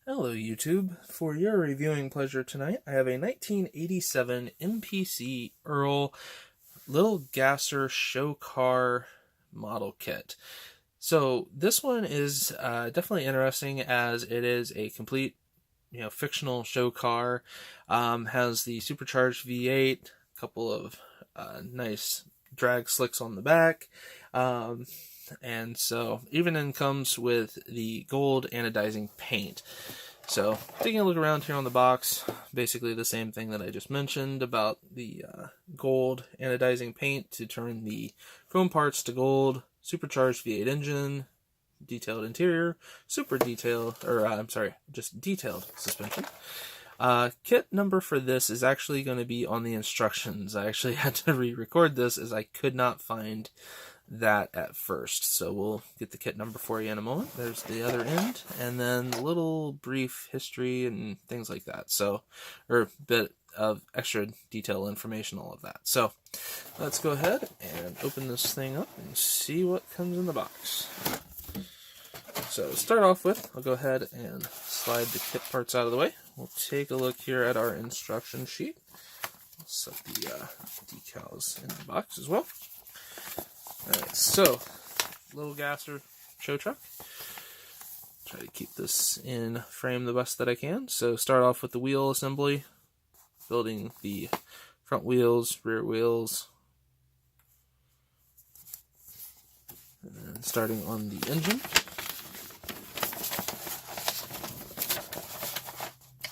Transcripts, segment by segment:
Hello YouTube. For your reviewing pleasure tonight, I have a 1987 MPC Earl Little Gasser Show Car model kit. So this one is definitely interesting as it is a complete, fictional show car. Has the supercharged V8, a couple of nice drag slicks on the back. And so even comes with the gold anodizing paint. So taking a look around here on the box, basically the same thing that I just mentioned about the gold anodizing paint to turn the chrome parts to gold, supercharged V8 engine, detailed interior, just detailed suspension. Kit number for this is actually going to be on the instructions. I actually had to re-record this as I could not find that at first. So we'll get the kit number for you in a moment. There's the other end, and then a little brief history and things like that. So, or a bit of extra detail information, all of that. So let's go ahead and open this thing up and see what comes in the box. So to start off with, I'll go ahead and slide the kit parts out of the way. We'll take a look here at our instruction sheet. I'll set the decals in the box as well. Alright, so, Little Gasser show truck. Try to keep this in frame the best that I can. So start off with the wheel assembly, building the front wheels, rear wheels, and then starting on the engine.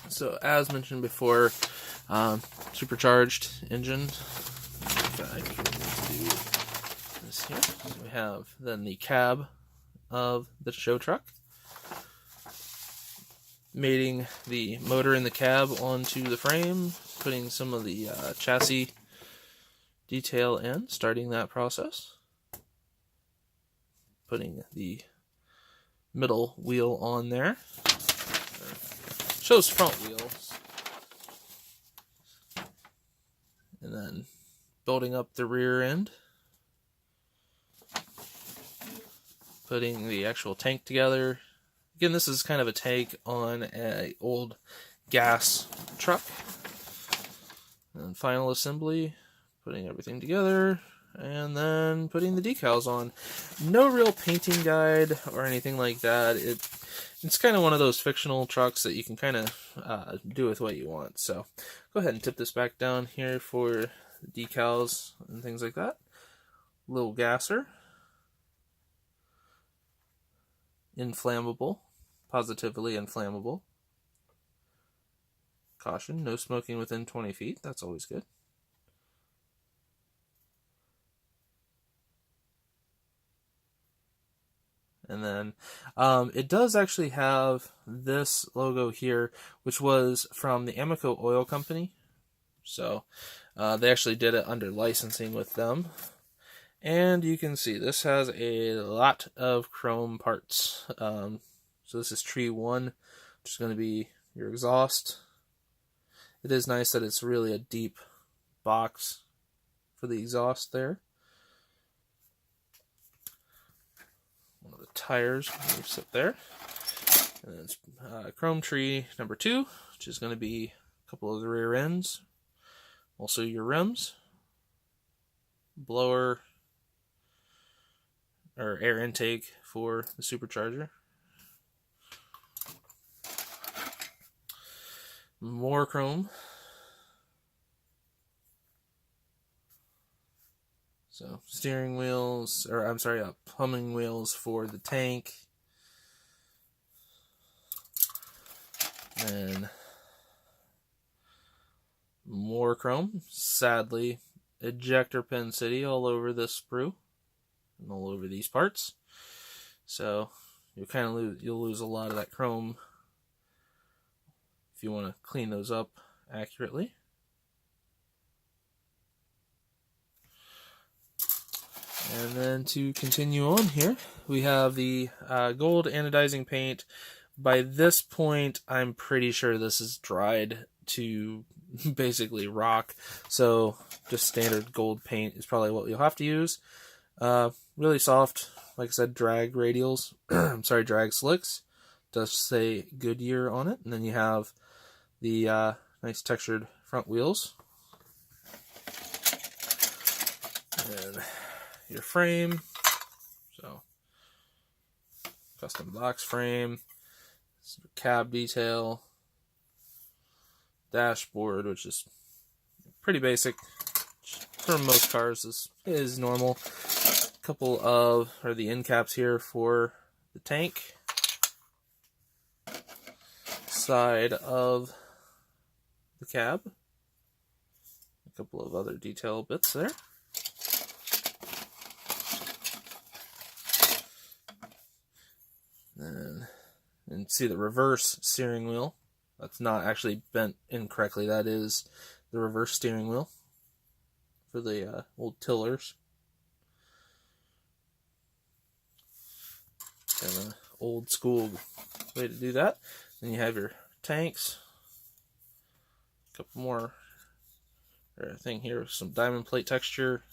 So as mentioned before, supercharged engine. Here. So we have then the cab of the show truck, mating the motor in the cab onto the frame, putting some of the chassis detail in, starting that process, putting the middle wheel on there. Shows front wheels, and then building up the rear end, putting the actual tank together. Again, this is kind of a take on an old gas truck. And final assembly, putting everything together, and then putting the decals on. No real painting guide or anything like that. It's kind of one of those fictional trucks that you can kind of do with what you want. So go ahead and tip this back down here for decals and things like that. Little Gasser. Inflammable, positively inflammable. Caution, no smoking within 20 feet. That's always good. And then it does actually have this logo here, which was from the Amoco Oil Company. So they actually did it under licensing with them. And you can see this has a lot of chrome parts. So this is tree 1, which is going to be your exhaust. It is nice that it's really a deep box for the exhaust there. One of the tires will sit there. And then it's chrome tree number 2, which is going to be a couple of the rear ends. Also your rims. Blower, or air intake for the supercharger. More chrome. So steering wheels, or I'm sorry, plumbing wheels for the tank. And more chrome. Sadly, ejector pin city all over this sprue. And all over these parts, so you'll lose a lot of that chrome if you want to clean those up accurately. And then to continue on here, we have the gold anodizing paint. By this point, I'm pretty sure this is dried to basically rock, so just standard gold paint is probably what you'll have to use. Really soft, like I said, drag radials, drag slicks. does say Goodyear on it. And then you have the nice textured front wheels. And your frame. So, custom box frame. Cab detail. Dashboard, which is pretty basic for most cars, is normal. A couple of the end caps here for the tank. Side of the cab. A couple of other detail bits there. And see the reverse steering wheel. That's not actually bent incorrectly. That is the reverse steering wheel for the old tillers. Kind of old school way to do that. Then you have your tanks. A couple more thing here with some diamond plate texture.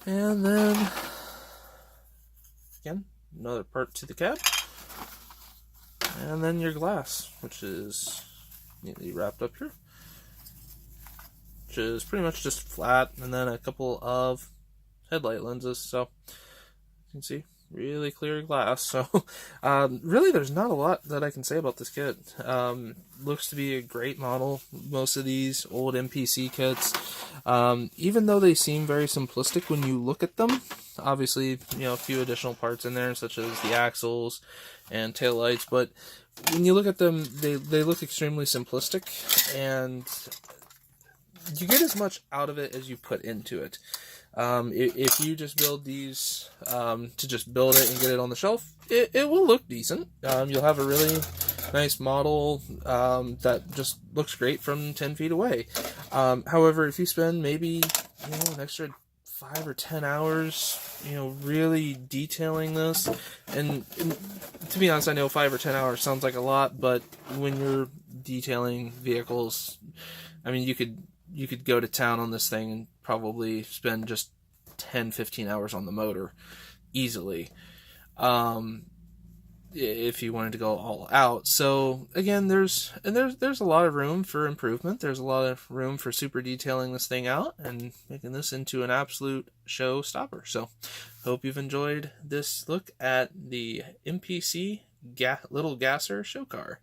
And then again, another part to the cab. And then your glass, which is neatly wrapped up here. Which is pretty much just flat, and then a couple of headlight lenses. So you can see really clear glass. So really there's not a lot that I can say about this kit. Looks to be a great model. Most of these old MPC kits, even though they seem very simplistic when you look at them, obviously, you know, a few additional parts in there, such as the axles and taillights, but when you look at them, they look extremely simplistic, and you get as much out of it as you put into it. If you just build these to just build it and get it on the shelf, it will look decent. You'll have a really nice model that just looks great from 10 feet away. However, if you spend maybe an extra 5 or 10 hours, really detailing this, and to be honest, I know 5 or 10 hours sounds like a lot, but when you're detailing vehicles, I mean, you could go to town on this thing and probably spend just 10-15 hours on the motor easily, if you wanted to go all out. So again, there's a lot of room for improvement. There's a lot of room for super detailing this thing out and making this into an absolute showstopper. So hope you've enjoyed this look at the MPC Little Gasser show car.